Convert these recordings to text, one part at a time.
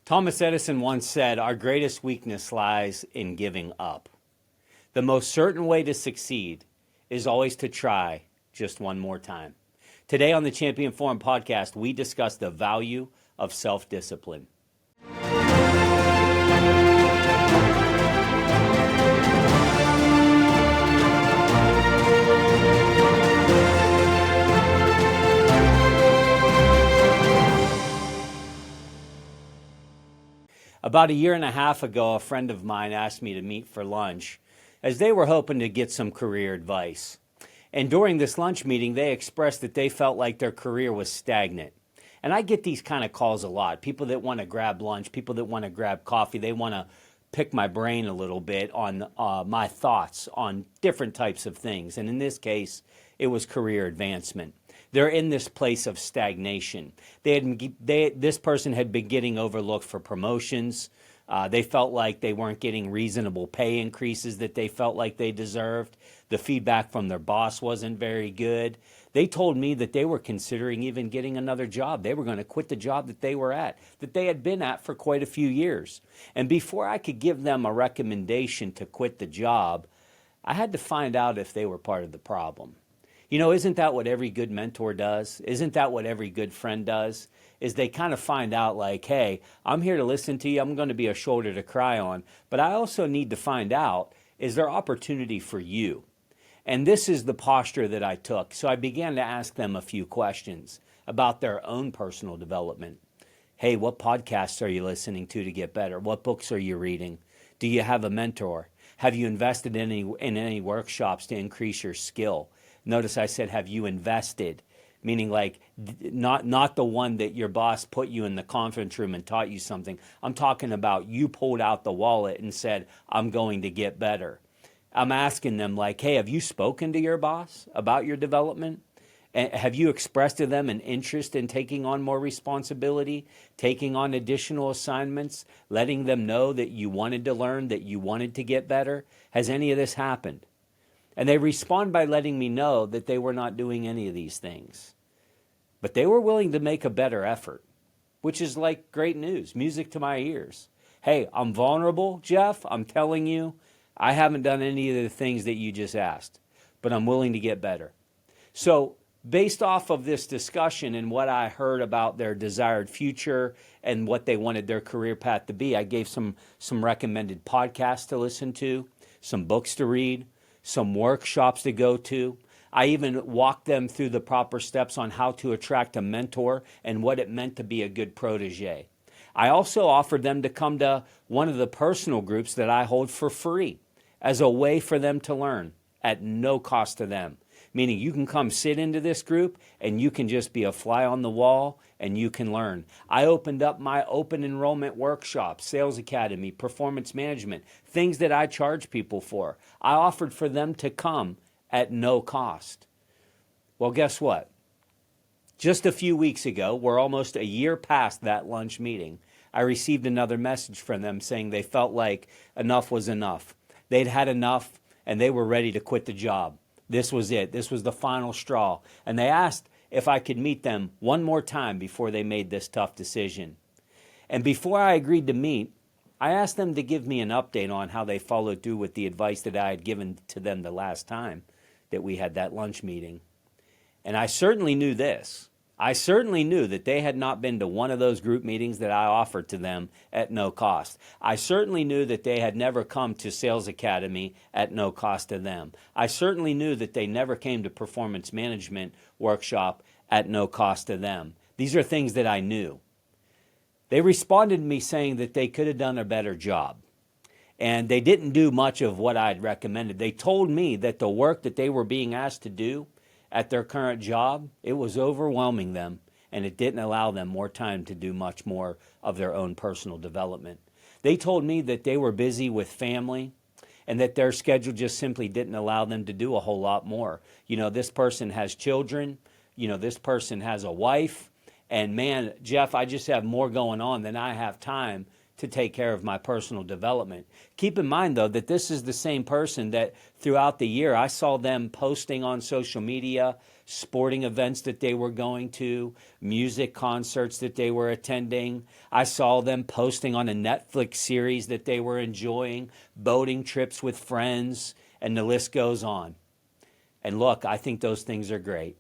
Thomas Edison once said, "Our greatest weakness lies in giving up." The most certain way to succeed is always to try just one more time. Today on the Champion Forum podcast, we discuss the value of self-discipline. About a year and a half ago, a friend of mine asked me to meet for lunch as they were hoping to get some career advice. And during this lunch meeting, they expressed that they felt like their career was stagnant. And I get these kind of calls a lot. People that want to grab lunch, people that want to grab coffee, they want to pick my brain a little bit on my thoughts on different types of things. And in this case, it was career advancement. They're in this place of stagnation. This person had been getting overlooked for promotions. They felt like they weren't getting reasonable pay increases that they felt like they deserved. The feedback from their boss wasn't very good. They told me that they were considering even getting another job. They were going to quit the job that they were at, that they had been at for quite a few years. And before I could give them a recommendation to quit the job, I had to find out if they were part of the problem. You know, isn't that what every good mentor does? Isn't that what every good friend does? Is they kind of find out like, hey, I'm here to listen to you. I'm going to be a shoulder to cry on. But I also need to find out, is there opportunity for you? And this is the posture that I took. So I began to ask them a few questions about their own personal development. Hey, what podcasts are you listening to get better? What books are you reading? Do you have a mentor? Have you invested in any workshops to increase your skill? Notice I said, have you invested? Meaning like not the one that your boss put you in the conference room and taught you something. I'm talking about you pulled out the wallet and said, I'm going to get better. I'm asking them like, hey, have you spoken to your boss about your development? And have you expressed to them an interest in taking on more responsibility, taking on additional assignments, letting them know that you wanted to learn, that you wanted to get better? Has any of this happened? And they respond by letting me know that they were not doing any of these things. But they were willing to make a better effort, which is like great news, music to my ears. Hey, I'm vulnerable, Jeff. I'm telling you, I haven't done any of the things that you just asked, but I'm willing to get better. So based off of this discussion and what I heard about their desired future and what they wanted their career path to be, I gave some recommended podcasts to listen to, some books to read, some workshops to go to. I even walked them through the proper steps on how to attract a mentor and what it meant to be a good protege. I also offered them to come to one of the personal groups that I hold for free as a way for them to learn at no cost to them. Meaning you can come sit into this group and you can just be a fly on the wall and you can learn. I opened up my open enrollment workshop, sales academy, performance management, things that I charge people for. I offered for them to come at no cost. Well, guess what? Just a few weeks ago, we're almost a year past that lunch meeting, I received another message from them saying they felt like enough was enough. They'd had enough and they were ready to quit the job. This was it. This was the final straw. And they asked if I could meet them one more time before they made this tough decision. And before I agreed to meet, I asked them to give me an update on how they followed through with the advice that I had given to them the last time that we had that lunch meeting. And I certainly knew this. I certainly knew that they had not been to one of those group meetings that I offered to them at no cost. I certainly knew that they had never come to Sales Academy at no cost to them. I certainly knew that they never came to Performance Management Workshop at no cost to them. These are things that I knew. They responded to me saying that they could have done a better job. And they didn't do much of what I'd recommended. They told me that the work that they were being asked to do at their current job, it was overwhelming them, and it didn't allow them more time to do much more of their own personal development. They told me that they were busy with family and that their schedule just simply didn't allow them to do a whole lot more. You know, this person has children, you know, this person has a wife, and man, Jeff, I just have more going on than I have time to take care of my personal development. Keep in mind, though, that this is the same person that throughout the year I saw them posting on social media, sporting events that they were going to, music concerts that they were attending. I saw them posting on a Netflix series that they were enjoying, boating trips with friends, and the list goes on. And look, I think those things are great.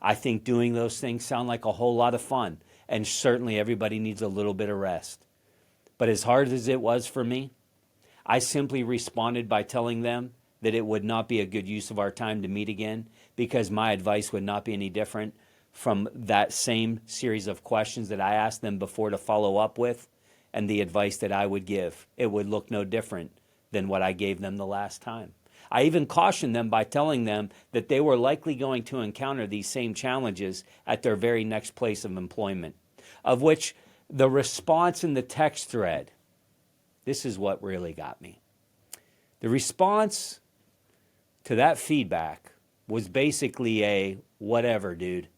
I think doing those things sound like a whole lot of fun, and certainly everybody needs a little bit of rest. But as hard as it was for me, I simply responded by telling them that it would not be a good use of our time to meet again, because my advice would not be any different from that same series of questions that I asked them before to follow up with, and the advice that I would give. It would look no different than what I gave them the last time. I even cautioned them by telling them that they were likely going to encounter these same challenges at their very next place of employment, of which the response in the text thread, this is what really got me. The response to that feedback was basically a whatever, dude.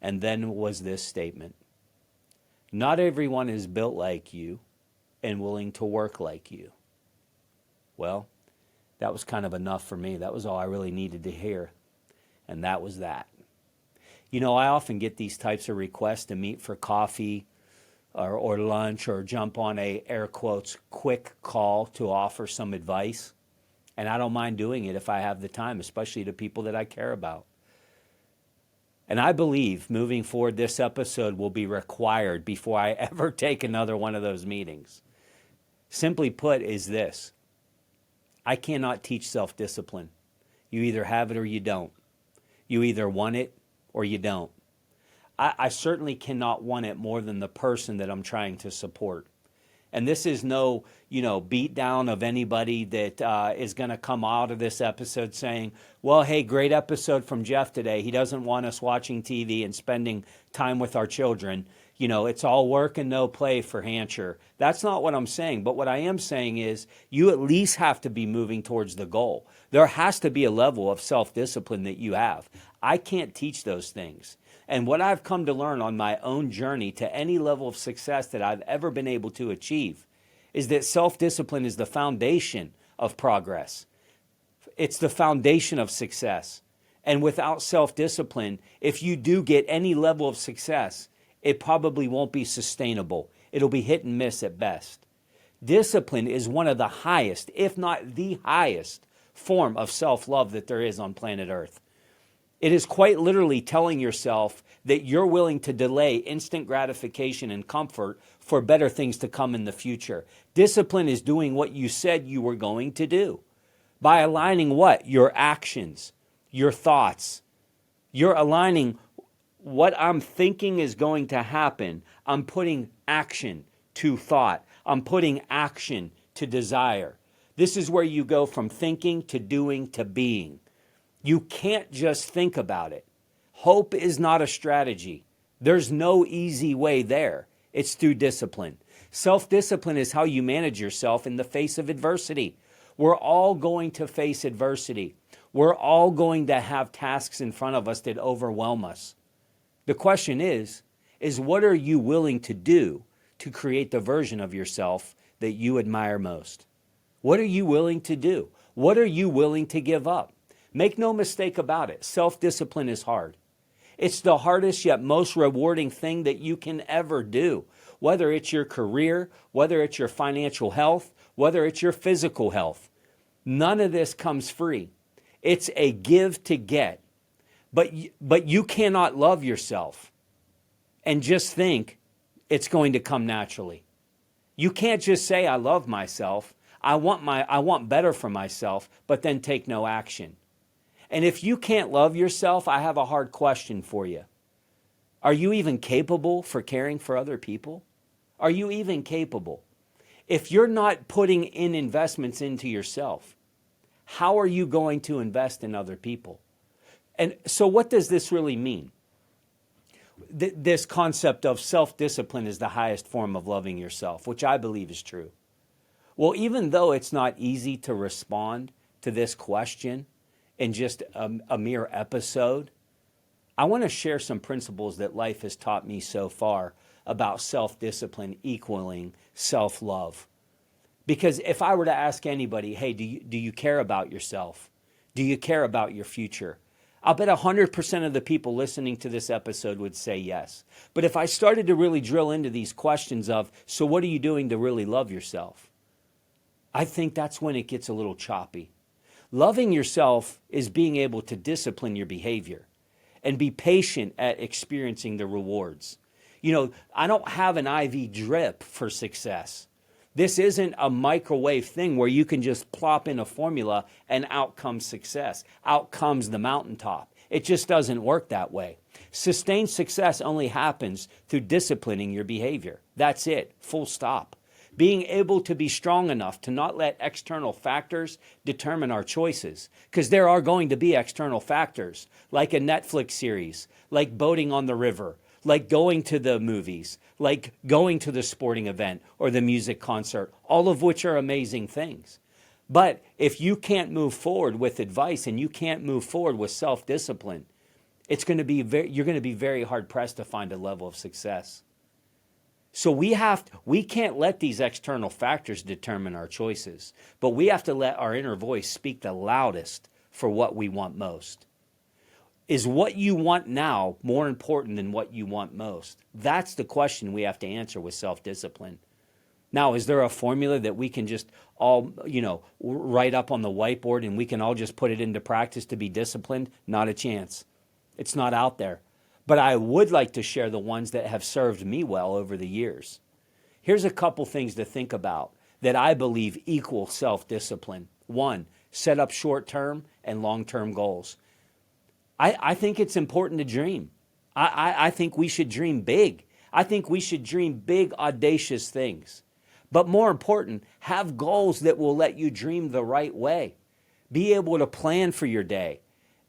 And then was this statement: not everyone is built like you and willing to work like you. Well, that was kind of enough for me. That was all I really needed to hear. And that was that. You know, I often get these types of requests to meet for coffee or lunch or jump on a, air quotes, quick call to offer some advice. And I don't mind doing it if I have the time, especially to people that I care about. And I believe moving forward, this episode will be required before I ever take another one of those meetings. Simply put is this: I cannot teach self-discipline. You either have it or you don't. You either want it or you don't. I certainly cannot want it more than the person that I'm trying to support. And this is no, beat down of anybody that is going to come out of this episode saying, well, hey, great episode from Jeff today. He doesn't want us watching TV and spending time with our children. It's all work and no play for Hancher. That's not what I'm saying. But what I am saying is you at least have to be moving towards the goal. There has to be a level of self-discipline that you have. I can't teach those things. And what I've come to learn on my own journey to any level of success that I've ever been able to achieve is that self-discipline is the foundation of progress. It's the foundation of success. And without self-discipline, if you do get any level of success, it probably won't be sustainable. It'll be hit and miss at best. Discipline is one of the highest, if not the highest, form of self-love that there is on planet Earth. It is quite literally telling yourself that you're willing to delay instant gratification and comfort for better things to come in the future. Discipline is doing what you said you were going to do by aligning what? Your actions, your thoughts. You're aligning what I'm thinking is going to happen. I'm putting action to thought. I'm putting action to desire. This is where you go from thinking to doing to being. You can't just think about it. Hope is not a strategy. There's no easy way there. It's through discipline. Self-discipline is how you manage yourself in the face of adversity. We're all going to face adversity. We're all going to have tasks in front of us that overwhelm us. The question is what are you willing to do to create the version of yourself that you admire most? What are you willing to do? What are you willing to give up? Make no mistake about it. Self-discipline is hard. It's the hardest yet most rewarding thing that you can ever do. Whether it's your career, whether it's your financial health, whether it's your physical health. None of this comes free. It's a give to get. But you cannot love yourself and just think it's going to come naturally. You can't just say, I love myself. I want better for myself, but then take no action. And if you can't love yourself, I have a hard question for you. Are you even capable for caring for other people? Are you even capable? If you're not putting in investments into yourself, how are you going to invest in other people? And so what does this really mean? This concept of self-discipline is the highest form of loving yourself, which I believe is true. Well, even though it's not easy to respond to this question in just a mere episode, I want to share some principles that life has taught me so far about self-discipline equaling self-love. Because if I were to ask anybody, hey, do you care about yourself? Do you care about your future? I'll bet 100% of the people listening to this episode would say yes. But if I started to really drill into these questions of, so what are you doing to really love yourself? I think that's when it gets a little choppy. Loving yourself is being able to discipline your behavior and be patient at experiencing the rewards. You know, I don't have an IV drip for success. This isn't a microwave thing where you can just plop in a formula and out comes success. Out comes the mountaintop. It just doesn't work that way. Sustained success only happens through disciplining your behavior. That's it, full stop. Being able to be strong enough to not let external factors determine our choices. Because there are going to be external factors, like a Netflix series, like boating on the river, like going to the movies, like going to the sporting event or the music concert, all of which are amazing things. But if you can't move forward with advice and you can't move forward with self-discipline, you're going to be very hard pressed to find a level of success. So we can't let these external factors determine our choices, but we have to let our inner voice speak the loudest for what we want most. Is what you want now more important than what you want most? That's the question we have to answer with self-discipline. Now, is there a formula that we can just all, write up on the whiteboard and we can all just put it into practice to be disciplined? Not a chance. It's not out there. But I would like to share the ones that have served me well over the years. Here's a couple things to think about that I believe equal self-discipline. 1, set up short-term and long-term goals. I think it's important to dream. I think we should dream big. I think we should dream big, audacious things. But more important, have goals that will let you dream the right way. Be able to plan for your day.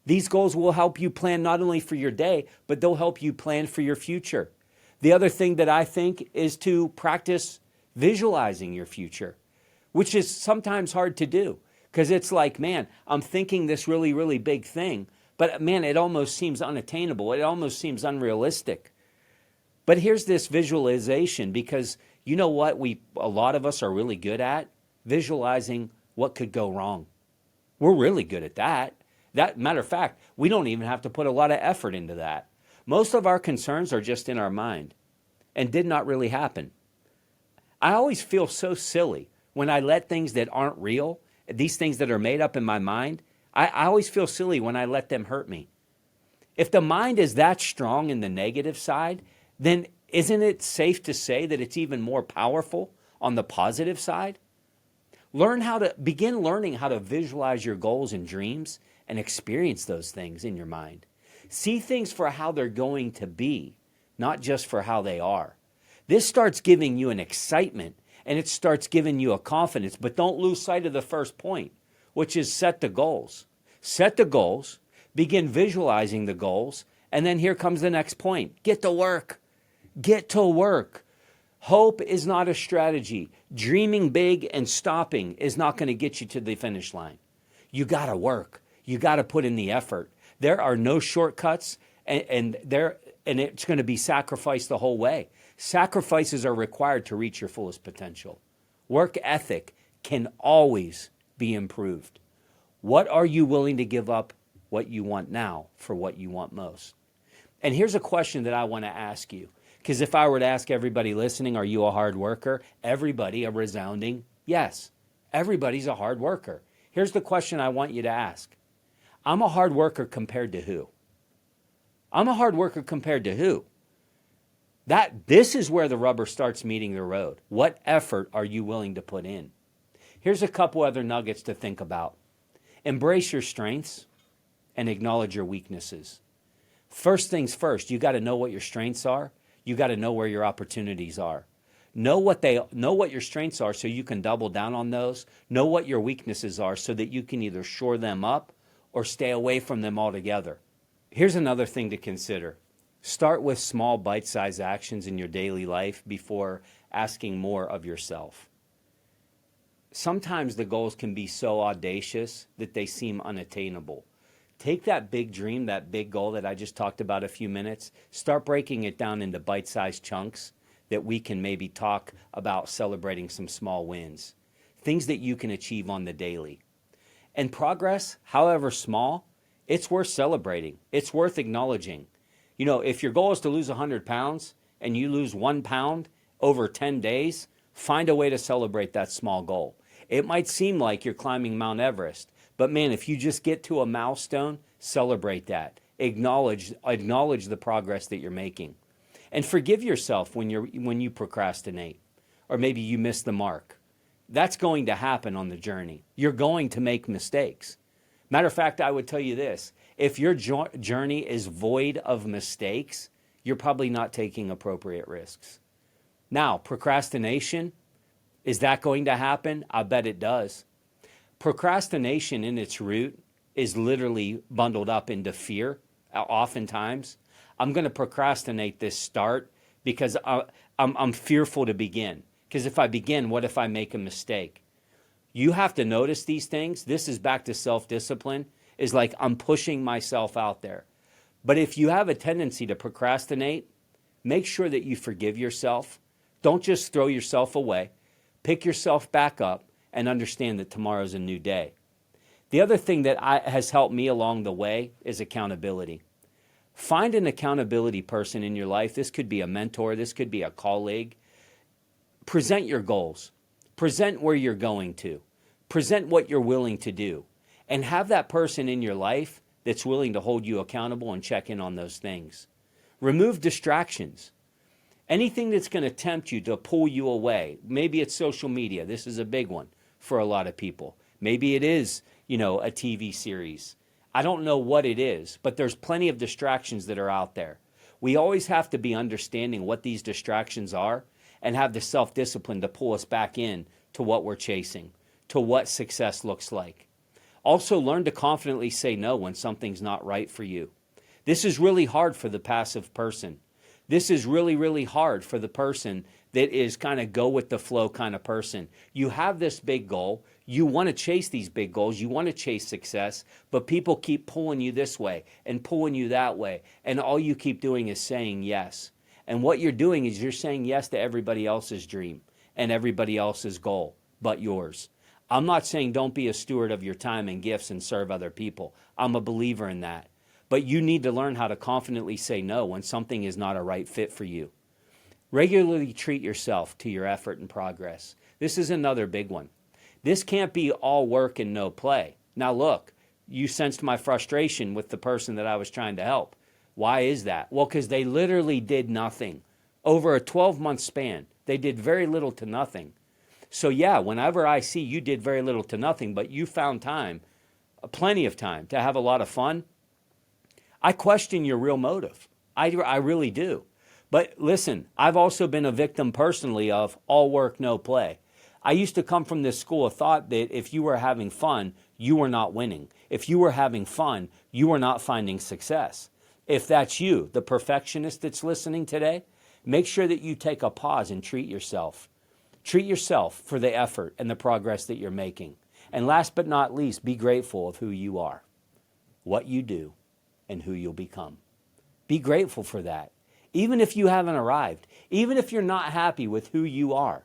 These goals will help you plan not only for your day, but they'll help you plan for your future. The other thing that I think is to practice visualizing your future, which is sometimes hard to do because it's like, man, I'm thinking this really, really big thing, but man, it almost seems unattainable. It almost seems unrealistic. But here's this visualization because you know what a lot of us are really good at? Visualizing what could go wrong. We're really good at that. Matter of fact, we don't even have to put a lot of effort into that. Most of our concerns are just in our mind and did not really happen. I always feel so silly when I let things that aren't real, these things that are made up in my mind, I always feel silly when I let them hurt me. If the mind is that strong in the negative side, then isn't it safe to say that it's even more powerful on the positive side? Begin learning how to visualize your goals and dreams and experience those things in your mind. See things for how they're going to be, not just for how they are. This starts giving you an excitement and it starts giving you a confidence, but don't lose sight of the first point, which is set the goals. Set the goals, begin visualizing the goals, and then here comes the next point. Get to work. Get to work. Hope is not a strategy. Dreaming big and stopping is not going to get you to the finish line. You got to work. You got to put in the effort. There are no shortcuts, and it's going to be sacrifice the whole way. Sacrifices are required to reach your fullest potential. Work ethic can always be improved. What are you willing to give up what you want now for what you want most? And here's a question that I want to ask you. Because if I were to ask everybody listening, are you a hard worker? Everybody, a resounding yes. Everybody's a hard worker. Here's the question I want you to ask. I'm a hard worker compared to who? I'm a hard worker compared to who? This is where the rubber starts meeting the road. What effort are you willing to put in? Here's a couple other nuggets to think about. Embrace your strengths and acknowledge your weaknesses. First things first, you got to know what your strengths are. You got to know where your opportunities are. Know what your strengths are so you can double down on those. Know what your weaknesses are so that you can either shore them up or stay away from them altogether. Here's another thing to consider. Start with small bite-sized actions in your daily life before asking more of yourself. Sometimes the goals can be so audacious that they seem unattainable. Take that big dream, that big goal that I just talked about a few minutes, start breaking it down into bite-sized chunks, that we can maybe talk about celebrating some small wins, things that you can achieve on the daily. And progress, however small, it's worth celebrating. It's worth acknowledging. You know, if your goal is to lose 100 pounds and you lose 1 pound over 10 days, find a way to celebrate that small goal. It might seem like you're climbing Mount Everest, but man, if you just get to a milestone, celebrate that. Acknowledge the progress that you're making. And forgive yourself when you procrastinate, or maybe you miss the mark. That's going to happen on the journey. You're going to make mistakes. Matter of fact, I would tell you this. If your journey is void of mistakes, you're probably not taking appropriate risks. Now, procrastination, is that going to happen? I bet it does. Procrastination in its root is literally bundled up into fear, oftentimes. I'm going to procrastinate this start because I'm fearful to begin. Because if I begin, what if I make a mistake? You have to notice these things. This is back to self-discipline. Is like I'm pushing myself out there. But if you have a tendency to procrastinate, make sure that you forgive yourself. Don't just throw yourself away. Pick yourself back up and understand that tomorrow's a new day. The other thing that has helped me along the way is accountability. Find an accountability person in your life. This could be a mentor. This could be a colleague. Present your goals. Present where you're going to. Present what you're willing to do. And have that person in your life that's willing to hold you accountable and check in on those things. Remove distractions. Anything that's going to tempt you to pull you away. Maybe it's social media. This is a big one for a lot of people. Maybe it is, a TV series. I don't know what it is, but there's plenty of distractions that are out there. We always have to be understanding what these distractions are and have the self-discipline to pull us back in to what we're chasing, to what success looks like. Also, learn to confidently say no when something's not right for you. This is really hard for the passive person. This is really, really hard for the person that is kind of go with the flow kind of person. You have this big goal. You want to chase these big goals. You want to chase success, but people keep pulling you this way and pulling you that way. And all you keep doing is saying yes. And what you're doing is you're saying yes to everybody else's dream and everybody else's goal but yours. I'm not saying don't be a steward of your time and gifts and serve other people. I'm a believer in that. But you need to learn how to confidently say no when something is not a right fit for you. Regularly treat yourself to your effort and progress. This is another big one. This can't be all work and no play. Now look, you sensed my frustration with the person that I was trying to help. Why is that? Well, because they literally did nothing. Over a 12-month span, they did very little to nothing. So yeah, whenever I see you did very little to nothing, but you found time, plenty of time to have a lot of fun, I question your real motive. I really do. But listen, I've also been a victim personally of all work, no play. I used to come from this school of thought that if you were having fun, you were not winning. If you were having fun, you were not finding success. If that's you, the perfectionist that's listening today, make sure that you take a pause and treat yourself. Treat yourself for the effort and the progress that you're making. And last but not least, be grateful of who you are, what you do, and who you'll become. Be grateful for that. Even if you haven't arrived, even if you're not happy with who you are,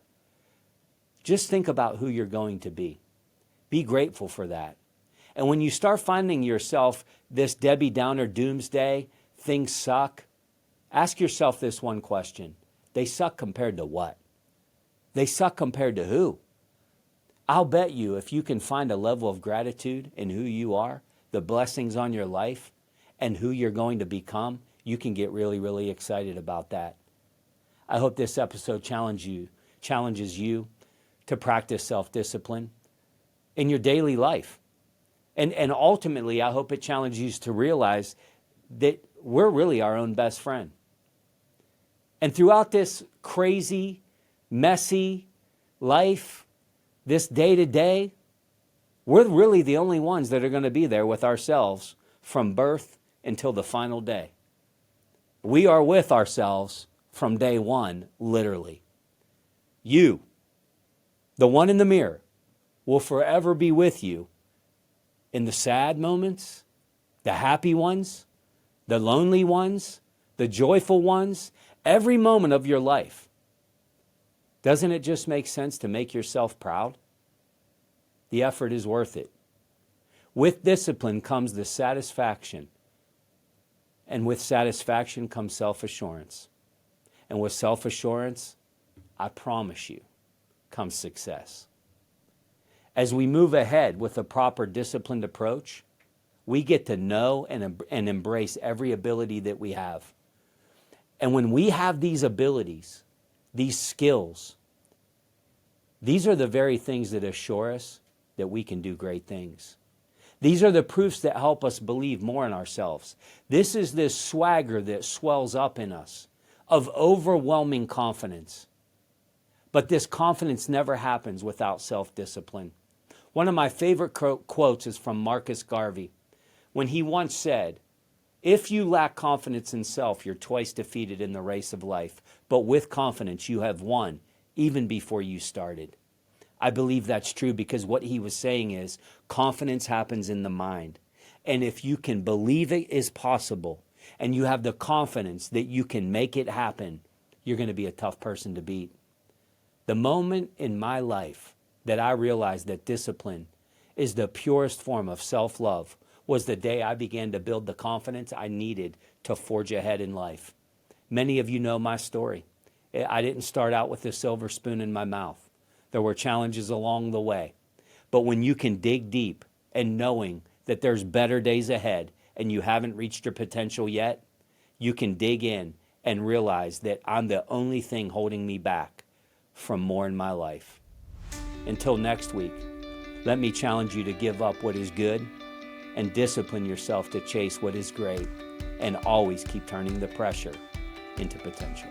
just think about who you're going to be. Be grateful for that. And when you start finding yourself this Debbie Downer doomsday, things suck, ask yourself this one question. They suck compared to what? They suck compared to who? I'll bet you if you can find a level of gratitude in who you are, the blessings on your life, and who you're going to become, you can get really, really excited about that. I hope this episode challenges you to practice self-discipline in your daily life. And ultimately, I hope it challenges you to realize that we're really our own best friend. And throughout this crazy, messy life, this day-to-day, we're really the only ones that are going to be there with ourselves from birth until the final day. We are with ourselves from day one, literally. You, the one in the mirror, will forever be with you in the sad moments, the happy ones, the lonely ones, the joyful ones, every moment of your life. Doesn't it just make sense to make yourself proud? The effort is worth it. With discipline comes the satisfaction. And with satisfaction comes self-assurance. And with self-assurance, I promise you, comes success. As we move ahead with a proper disciplined approach, we get to know and embrace every ability that we have. And when we have these abilities, these skills, these are the very things that assure us that we can do great things. These are the proofs that help us believe more in ourselves. This is this swagger that swells up in us of overwhelming confidence. But this confidence never happens without self-discipline. One of my favorite quotes is from Marcus Garvey, when he once said, "If you lack confidence in self, you're twice defeated in the race of life. But with confidence, you have won, even before you started." I believe that's true because what he was saying is confidence happens in the mind. And if you can believe it is possible and you have the confidence that you can make it happen, you're going to be a tough person to beat. The moment in my life that I realized that discipline is the purest form of self-love was the day I began to build the confidence I needed to forge ahead in life. Many of you know my story. I didn't start out with a silver spoon in my mouth. There were challenges along the way. But when you can dig deep and knowing that there's better days ahead and you haven't reached your potential yet, you can dig in and realize that I'm the only thing holding me back from more in my life. Until next week, let me challenge you to give up what is good and discipline yourself to chase what is great and always keep turning the pressure into potential.